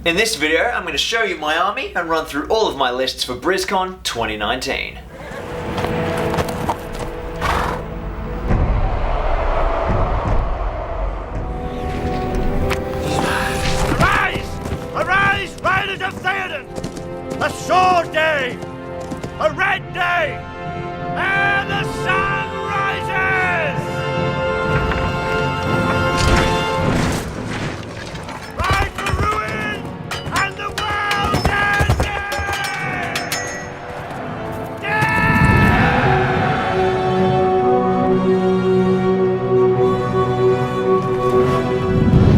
In this video, I'm going to show you my army and run through all of my lists for BrisCon 2019. Arise, riders of Theoden! A sword day! A red day! And the sun rises! Ride for ruin and the world's ending!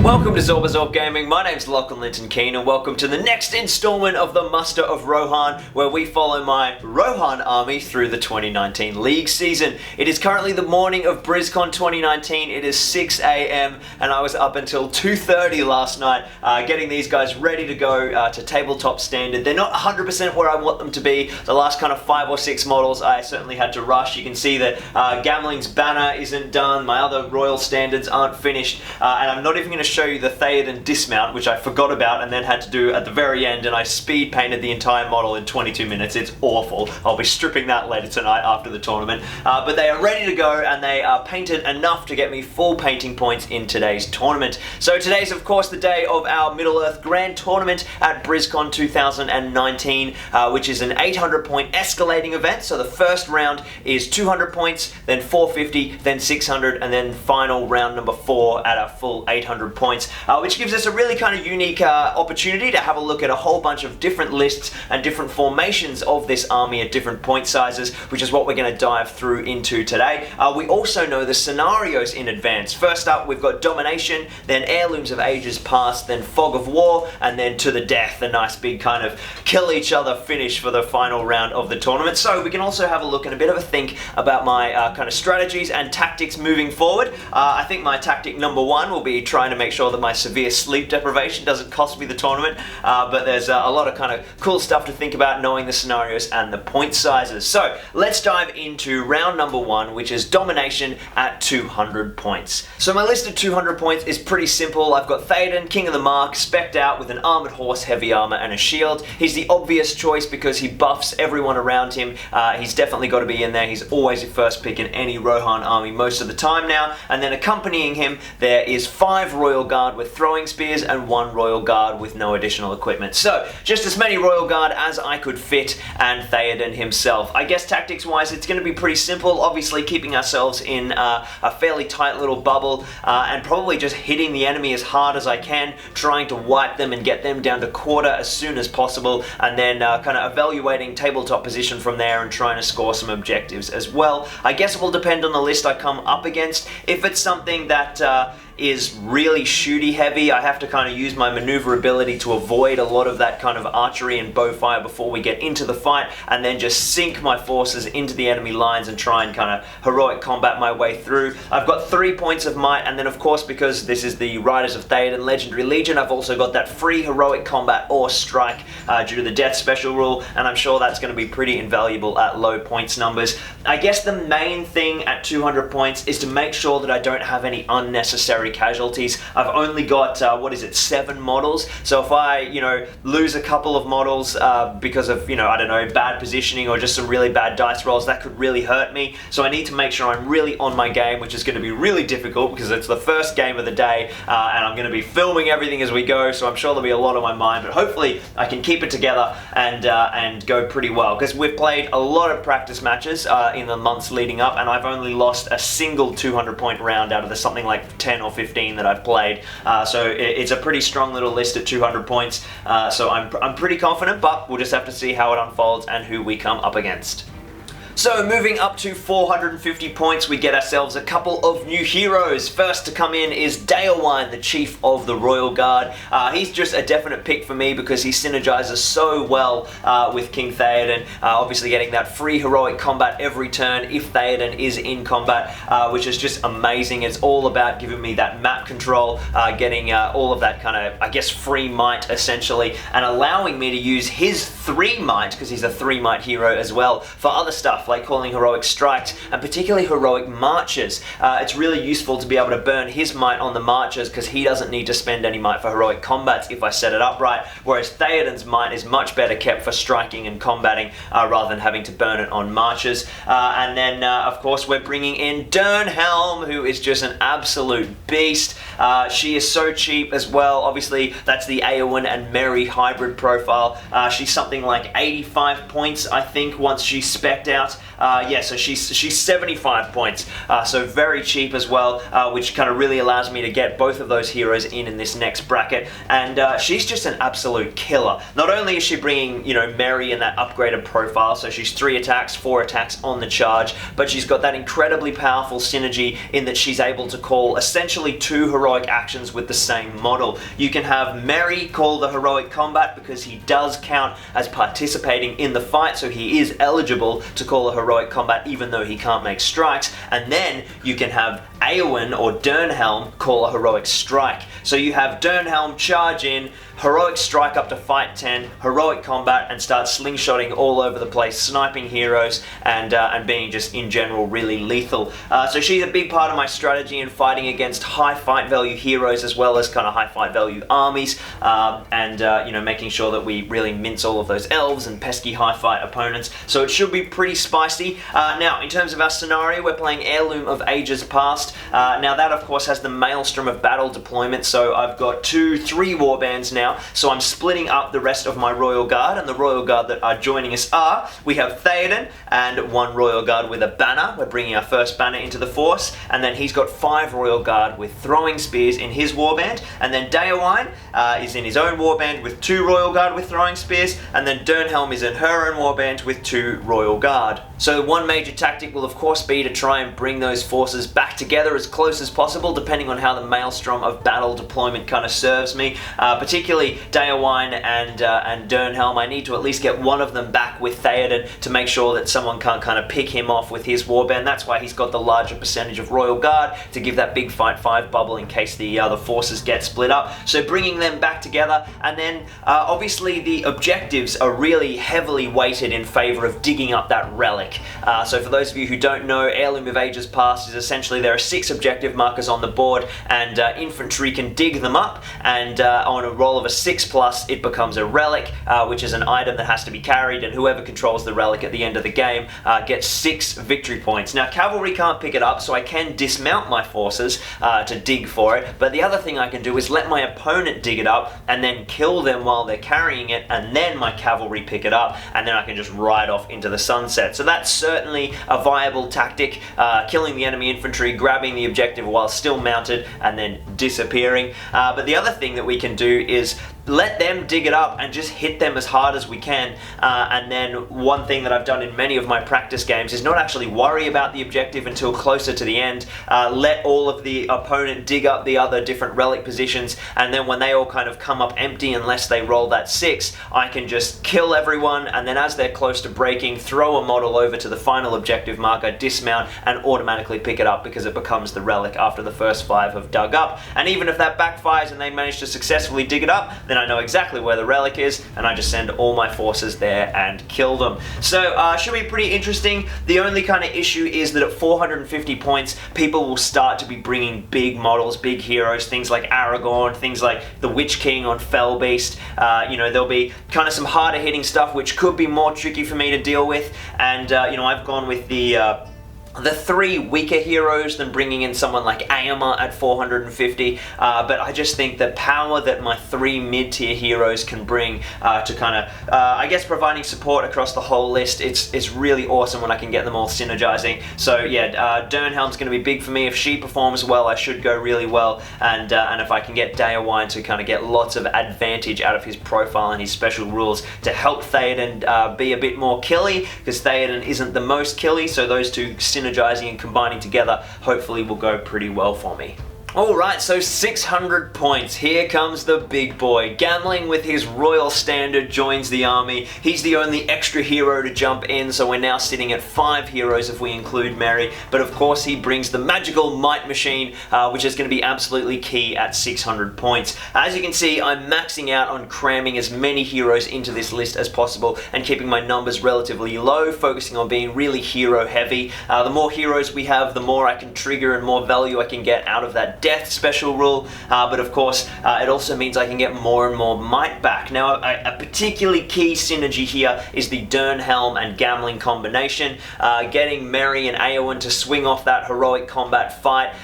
Welcome to Zorpazorp Gaming, my name's Lachie Keen and welcome to the next installment of the Muster of Rohan, where we follow my Rohan army through the 2019 League season. It is currently the morning of BrisCon 2019, it is 6 AM and I was up until 2:30 last night getting these guys ready to go to tabletop standard. They're not 100% where I want them to be. The last kind of 5 or 6 models I certainly had to rush. You can see that Gamling's banner isn't done, my other royal standards aren't finished, and I'm not even going to show you the Theoden dismount, which I forgot about and then had to do at the very end, and I speed painted the entire model in 22 minutes. It's awful. I'll be stripping that later tonight after the tournament. But they are ready to go and they are painted enough to get me full painting points in today's tournament. So today's of course the day of our Middle-earth Grand Tournament at BrisCon 2019, which is an 800 point escalating event. So the first round is 200 points, then 450, then 600, and then final round number 4 at a full 800 points. Which gives us a really kind of unique opportunity to have a look at a whole bunch of different lists and different formations of this army at different point sizes, which is what we're going to dive through into today. We also know the scenarios in advance. First up, we've got Domination, then Heirlooms of Ages Past, then Fog of War, and then To the Death, a nice big kind of kill each other finish for the final round of the tournament. So we can also have a look and a bit of a think about my kind of strategies and tactics moving forward. I think my tactic number 1 will be trying to make sure that my severe sleep deprivation doesn't cost me the tournament, but there's a lot of kind of cool stuff to think about knowing the scenarios and the point sizes. So let's dive into round number 1, which is Domination at 200 points. So my list of 200 points is pretty simple. I've got Theoden, King of the Mark, specced out with an armored horse, heavy armor, and a shield. He's the obvious choice because he buffs everyone around him. He's definitely got to be in there. He's always your first pick in any Rohan army most of the time now. And then accompanying him, there is 5 Royal Guard with throwing spears and 1 Royal Guard with no additional equipment. So just as many Royal Guard as I could fit, and Theoden himself. I guess tactics wise it's going to be pretty simple, obviously keeping ourselves in a fairly tight little bubble and probably just hitting the enemy as hard as I can, trying to wipe them and get them down to quarter as soon as possible, and then kind of evaluating tabletop position from there and trying to score some objectives as well. I guess it will depend on the list I come up against. If it's something that is really shooty heavy, I have to kind of use my maneuverability to avoid a lot of that kind of archery and bow fire before we get into the fight, and then just sink my forces into the enemy lines and try and kind of heroic combat my way through. I've got 3 points of might, and then of course because this is the Riders of Theoden Legendary Legion, I've also got that free heroic combat or strike due to the death special rule, and I'm sure that's going to be pretty invaluable at low points numbers. I guess the main thing at 200 points is to make sure that I don't have any unnecessary casualties. I've only got 7 models, so if I lose a couple of models because of I don't know, bad positioning or just some really bad dice rolls, that could really hurt me. So I need to make sure I'm really on my game, which is going to be really difficult because it's the first game of the day and I'm going to be filming everything as we go, so I'm sure there'll be a lot on my mind, but hopefully I can keep it together and go pretty well, because we've played a lot of practice matches in the months leading up, and I've only lost a single 200 point round out of the something like 10 or 15 that I've played, so it's a pretty strong little list at 200 points, so I'm pretty confident, but we'll just have to see how it unfolds and who we come up against. So moving up to 450 points, we get ourselves a couple of new heroes. First to come in is Dioramas, the Chief of the Royal Guard. He's just a definite pick for me because he synergizes so well with King Theoden, obviously getting that free heroic combat every turn if Theoden is in combat, which is just amazing. It's all about giving me that map control, getting all of that kind of, I guess, free might essentially, and allowing me to use his 3 might, because he's a 3 might hero as well, for other stuff like calling heroic strikes, and particularly heroic marches. It's really useful to be able to burn his might on the marches because he doesn't need to spend any might for heroic combats if I set it up right, whereas Theoden's might is much better kept for striking and combating rather than having to burn it on marches. And then of course we're bringing in Dernhelm, who is just an absolute beast. She is so cheap as well. Obviously that's the Eowyn and Merry hybrid profile. She's something like 85 points I think once she's spec'd out. Yeah, so she's 75 points, so very cheap as well, which kind of really allows me to get both of those heroes in this next bracket. And she's just an absolute killer. Not only is she bringing, you know, Merry in that upgraded profile, so she's 3 attacks, 4 attacks on the charge, but she's got that incredibly powerful synergy in that she's able to call essentially 2 heroic actions with the same model. You can have Merry call the heroic combat because he does count as participating in the fight, so he is eligible to call a heroic combat even though he can't make strikes, and then you can have Eowyn or Dernhelm call a heroic strike. So you have Dernhelm charge in, heroic strike up to fight 10, heroic combat, and start slingshotting all over the place, sniping heroes and being just in general really lethal. So she's a big part of my strategy in fighting against high fight value heroes as well as kind of high fight value armies, and you know, making sure that we really mince all of those elves and pesky high fight opponents. So it should be pretty spicy. Now in terms of our scenario, we're playing Heirloom of Ages Past. Now that of course has the Maelstrom of Battle deployment, so I've got 3 warbands now, so I'm splitting up the rest of my Royal Guard, and the Royal Guard that are joining us are, we have Theoden and 1 Royal Guard with a banner. We're bringing our first banner into the force, and then he's got 5 Royal Guard with throwing spears in his warband, and then Dioramas is in his own warband with 2 Royal Guard with throwing spears, and then Dernhelm is in her own warband with 2 Royal Guard. So one major tactic will of course be to try and bring those forces back together as close as possible, depending on how the Maelstrom of Battle deployment kind of serves me. Particularly Dioramas and Dernhelm, I need to at least get one of them back with Theoden to make sure that someone can't kind of pick him off with his warband. That's why he's got the larger percentage of Royal Guard, to give that big fight 5 bubble in case the other forces get split up. So bringing them back together, and then obviously the objectives are really heavily weighted in favor of digging up that relic. So for those of you who don't know, Heirloom of Ages Past is essentially there are 6 objective markers on the board, and infantry can dig them up, and on a roll of a 6+, it becomes a relic, which is an item that has to be carried, and whoever controls the relic at the end of the game gets 6 victory points. Now cavalry can't pick it up, so I can dismount my forces to dig for it, but the other thing I can do is let my opponent dig it up and then kill them while they're carrying it, and then my cavalry pick it up, and then I can just ride off into the sunset. So that's certainly a viable tactic, killing the enemy infantry, grabbing the objective while still mounted, and then disappearing. But the other thing that we can do is let them dig it up and just hit them as hard as we can, and then one thing that I've done in many of my practice games is not actually worry about the objective until closer to the end. Let all of the opponent dig up the other different relic positions, and then when they all kind of come up empty unless they roll that 6, I can just kill everyone, and then as they're close to breaking, throw a model over to the final objective marker, dismount, and automatically pick it up because it becomes the relic after the first 5 have dug up. And even if that backfires and they manage to successfully dig it up, then I know exactly where the relic is, and I just send all my forces there and kill them. So should be pretty interesting. The only kind of issue is that at 450 points, people will start to be bringing big models, big heroes, things like Aragorn, things like the Witch King on Fellbeast. You know, there'll be kind of some harder hitting stuff which could be more tricky for me to deal with, and you know, I've gone with the 3 weaker heroes than bringing in someone like Aemma at 450, but I just think the power that my 3 mid-tier heroes can bring to kind of, I guess, providing support across the whole list, it's really awesome when I can get them all synergizing. So yeah, Dernhelm's going to be big for me. If she performs well, I should go really well, and if I can get Dioramas to kind of get lots of advantage out of his profile and his special rules to help Theoden be a bit more killy, because Theoden isn't the most killy, so those two synergizing and combining together hopefully will go pretty well for me. Alright, so 600 points. Here comes the big boy. Gamling with his Royal Standard joins the army. He's the only extra hero to jump in, so we're now sitting at 5 heroes if we include Merry. But of course he brings the magical Might Machine, which is going to be absolutely key at 600 points. As you can see, I'm maxing out on cramming as many heroes into this list as possible and keeping my numbers relatively low, focusing on being really hero heavy. The more heroes we have, the more I can trigger and more value I can get out of that death special rule, but of course it also means I can get more and more might back. Now a particularly key synergy here is the Dernhelm and Gamling combination, getting Merry and Eowyn to swing off that heroic combat fight,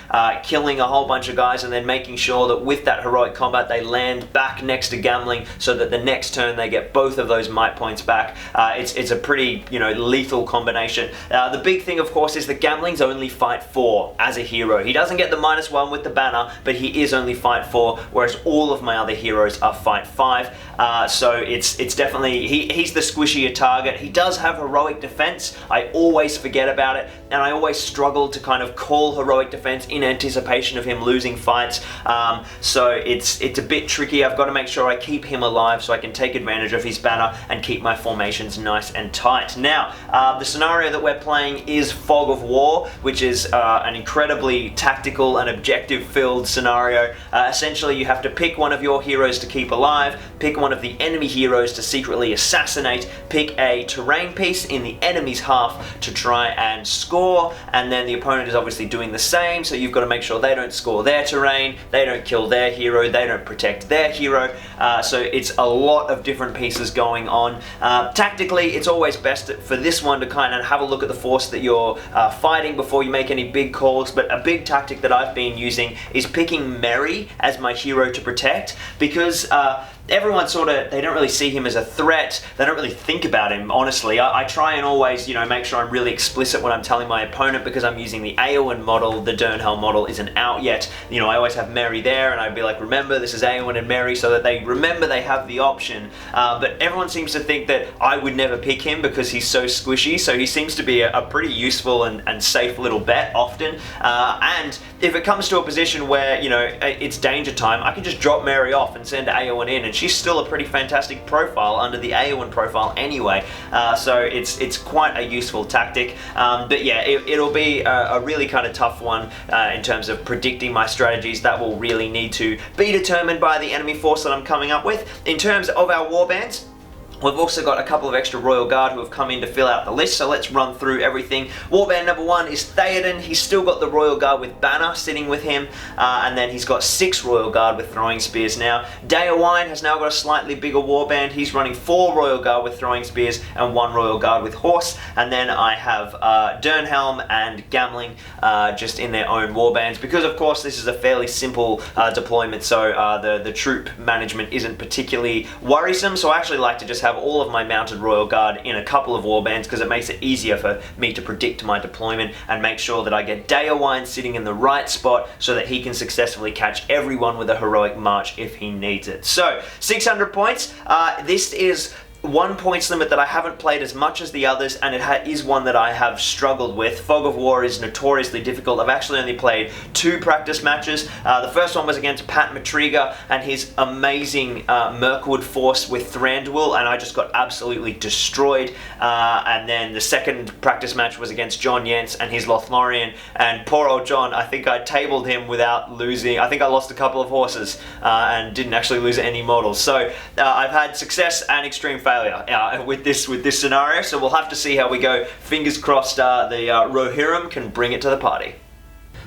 killing a whole bunch of guys and then making sure that with that heroic combat they land back next to Gamling so that the next turn they get both of those might points back. It's a pretty, lethal combination. The big thing of course is that Gamling's only fight 4 as a hero. He doesn't get the -1 with the banner, but he is only fight 4, whereas all of my other heroes are fight 5. So it's definitely, he's the squishier target. He does have heroic defense. I always forget about it, and I always struggle to kind of call heroic defense in anticipation of him losing fights. So it's a bit tricky. I've got to make sure I keep him alive so I can take advantage of his banner and keep my formations nice and tight. Now, the scenario that we're playing is Fog of War, which is an incredibly tactical and objective-filled scenario. Essentially, you have to pick one of your heroes to keep alive, pick one of the enemy heroes to secretly assassinate, pick a terrain piece in the enemy's half to try and score, and then the opponent is obviously doing the same, so you've got to make sure they don't score their terrain, they don't kill their hero, they don't protect their hero. So it's a lot of different pieces going on. Tactically, it's always best for this one to kind of have a look at the force that you're fighting before you make any big calls, but a big tactic that I've been using is picking Merry as my hero to protect, because everyone they don't really see him as a threat. They don't really think about him, honestly. I try and always, make sure I'm really explicit when I'm telling my opponent, because I'm using the Eowyn model. The Dernhelm model isn't out yet. I always have Merry there, and I'd be like, remember, this is Eowyn and Merry, so that they remember they have the option. But everyone seems to think that I would never pick him because he's so squishy, so he seems to be a pretty useful and safe little bet often. And if it comes to a position where, it's danger time, I can just drop Merry off and send Eowyn in, and she's still a pretty fantastic profile under the Eowyn profile anyway, so it's quite a useful tactic. But yeah, it'll be a really kind of tough one in terms of predicting my strategies. That will really need to be determined by the enemy force that I'm coming up with. In terms of our warbands, we've also got a couple of extra Royal Guard who have come in to fill out the list, so let's run through everything. Warband number 1 is Theoden. He's still got the Royal Guard with banner sitting with him, and then he's got 6 Royal Guard with throwing spears now. Dioramas has now got a slightly bigger warband. He's running 4 Royal Guard with throwing spears and 1 Royal Guard with horse, and then I have Dernhelm and Gamling just in their own warbands, because of course this is a fairly simple deployment, so the troop management isn't particularly worrisome, so I actually like to just have all of my mounted Royal Guard in a couple of warbands, because it makes it easier for me to predict my deployment and make sure that I get Dioramas sitting in the right spot so that he can successfully catch everyone with a heroic march if he needs it. So 600 points. This is one points limit that I haven't played as much as the others, and it is one that I have struggled with. Fog of War is notoriously difficult. I've actually only played 2 practice matches. The first one was against Pat Matriga and his amazing Mirkwood force with Thranduil, and I just got absolutely destroyed. And then the second practice match was against John Yance and his Lothlorien, and poor old John, I think I tabled him without losing. I think I lost a couple of horses and didn't actually lose any models. So I've had success and extreme failure with this scenario, so we'll have to see how we go. Fingers crossed the Rohirrim can bring it to the party.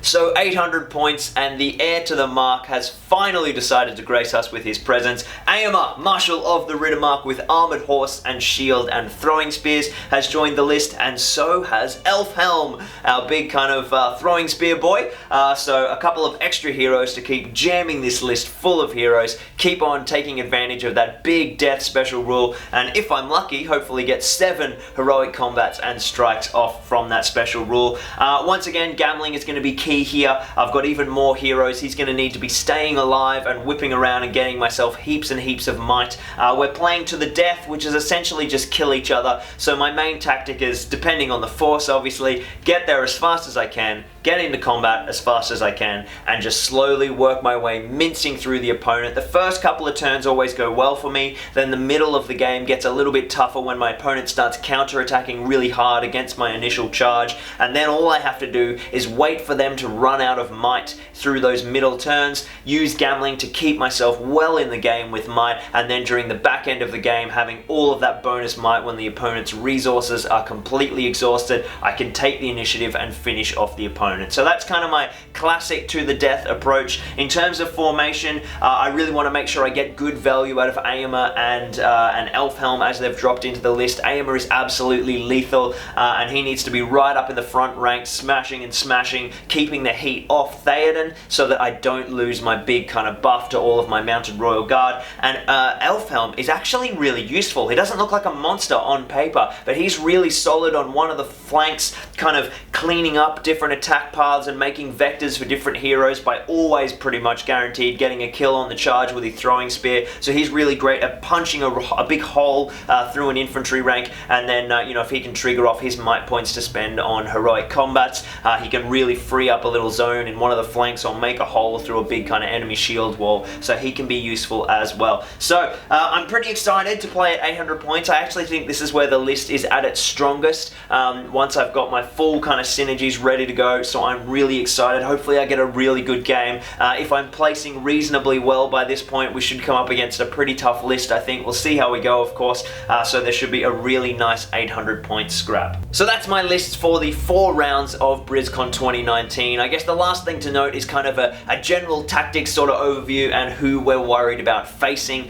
So 800 points, and the heir to the mark has finally decided to grace us with his presence. Aemar, Marshal of the Riddermark with armoured horse and shield and throwing spears, has joined the list, and so has Elfhelm, our big kind of throwing spear boy. So a couple of extra heroes to keep jamming this list full of heroes, keep on taking advantage of that big death special rule, and if I'm lucky, hopefully get 7 heroic combats and strikes off from that special rule. Once again, Gamling is going to be key key here. I've got even more heroes. He's going to need to be staying alive and whipping around and getting myself heaps and heaps of might. We're playing to the death, which is essentially just kill each other. So my main tactic is, depending on the force obviously, get there as fast as I can, get into combat as fast as I can, and just slowly work my way mincing through the opponent. The first couple of turns always go well for me, then the middle of the game gets a little bit tougher when my opponent starts counter-attacking really hard against my initial charge, and then all I have to do is wait for them to run out of might through those middle turns, use gambling to keep myself well in the game with might, and then during the back end of the game, having all of that bonus might when the opponent's resources are completely exhausted, I can take the initiative and finish off the opponent. So that's kind of my classic to the death approach. In terms of formation, I really want to make sure I get good value out of Aimer and Elfhelm as they've dropped into the list. Aimer is absolutely lethal, and he needs to be right up in the front ranks, smashing and smashing, keeping the heat off Theoden so that I don't lose my big kind of buff to all of my mounted Royal Guard. And Elfhelm is actually really useful. He doesn't look like a monster on paper, but he's really solid on one of the flanks, kind of cleaning up different attack paths and making vectors for different heroes by always pretty much guaranteed getting a kill on the charge with his throwing spear. So he's really great at punching a big hole through an infantry rank, and then you know, if he can trigger off his might points to spend on heroic combats, he can really free up a little zone in one of the flanks or make a hole through a big kind of enemy shield wall, so he can be useful as well. So I'm pretty excited to play at 800 points. I actually think this is where the list is at its strongest, once I've got my full kind of synergies ready to go, so I'm really excited. Hopefully I get a really good game. If I'm placing reasonably well by this point, we should come up against a pretty tough list, I think. We'll see how we go, of course, so there should be a really nice 800 point scrap. So that's my list for the 4 rounds of BrisCon 2019. I guess the last thing to note is kind of a general tactics sort of overview and who we're worried about facing.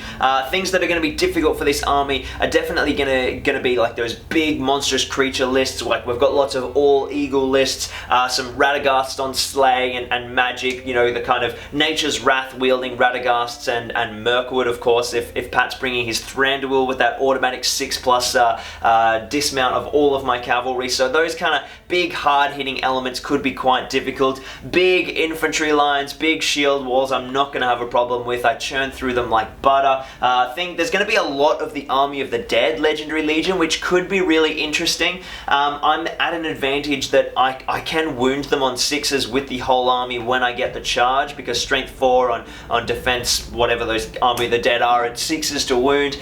Things that are going to be difficult for this army are definitely going to be like those big monstrous creature lists. Like we've got lots of all eagle lists, some Radaghasts on Slay and Magic, you know, the kind of Nature's Wrath wielding Radaghasts and Mirkwood, of course, if Pat's bringing his Thranduil with that automatic 6+ dismount of all of my cavalry. So those kind of big hard hitting elements could be quite difficult. Big infantry lines, big shield walls, I'm not going to have a problem with. I churn through them like butter. I think there's going to be a lot of the Army of the Dead Legendary Legion, which could be really interesting. I'm at an advantage that I can wound them on 6s with the whole army when I get the charge, because strength 4 on defense, whatever those Army of the Dead are, at 6s to wound.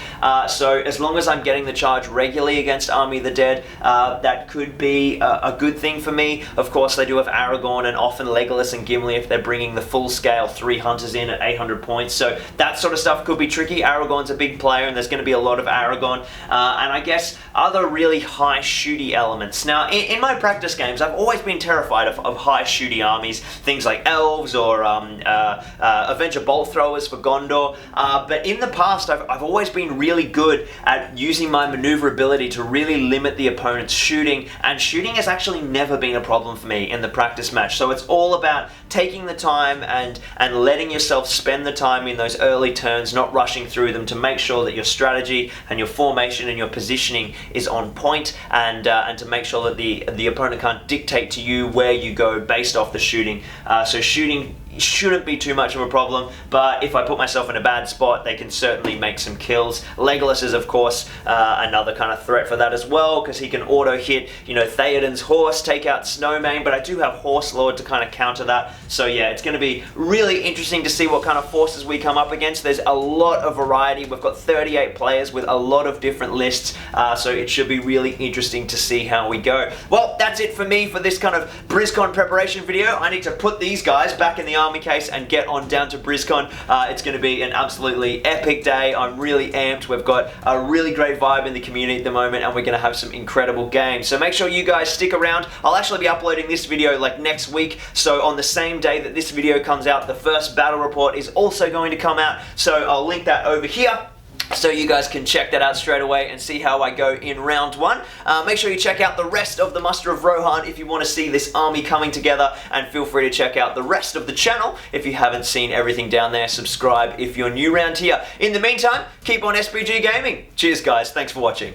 So as long as I'm getting the charge regularly against Army of the Dead, that could be a good thing for me. Of course, they do have Aragorn and often Legolas and Gimli if they're bringing the full scale 3 hunters in at 800 points. So that sort of stuff could be tricky. Aragorn's a big player and there's going to be a lot of Aragorn. And I guess other really high shooty elements. Now, in my practice games, I've always been terrified of high shooty armies, things like elves or Avenger Bolt Throwers for Gondor. But in the past, I've always been really good at using my maneuverability to really limit the opponent's shooting, and shooting has actually never been a problem for me in the practice match. So it's all about taking the time and letting yourself spend the time in those early turns, not rushing through them, to make sure that your strategy and your formation and your positioning is on point, and to make sure that the opponent can't dictate to you where you go based off the shooting. So shooting shouldn't be too much of a problem, but if I put myself in a bad spot, they can certainly make some kills. Legolas is, of course, another kind of threat for that as well, because he can auto hit, you know, Theoden's horse, take out Snowmane, but I do have Horse Lord to kind of counter that. So yeah, it's going to be really interesting to see what kind of forces we come up against. There's a lot of variety. We've got 38 players with a lot of different lists, so it should be really interesting to see how we go. Well, that's it for me for this kind of BrisCon preparation video. I need to put these guys back in the army case and get on down to BrisCon. It's going to be an absolutely epic day. I'm really amped. We've got a really great vibe in the community at the moment, and we're going to have some incredible games. So make sure you guys stick around. I'll actually be uploading this video like next week, so on the same day that this video comes out, the first battle report is also going to come out, so I'll link that over here, so you guys can check that out straight away and see how I go in round 1. Make sure you check out the rest of the Muster of Rohan if you want to see this army coming together, and feel free to check out the rest of the channel if you haven't seen everything down there. Subscribe if you're new around here. In the meantime, keep on SPG gaming. Cheers guys, thanks for watching.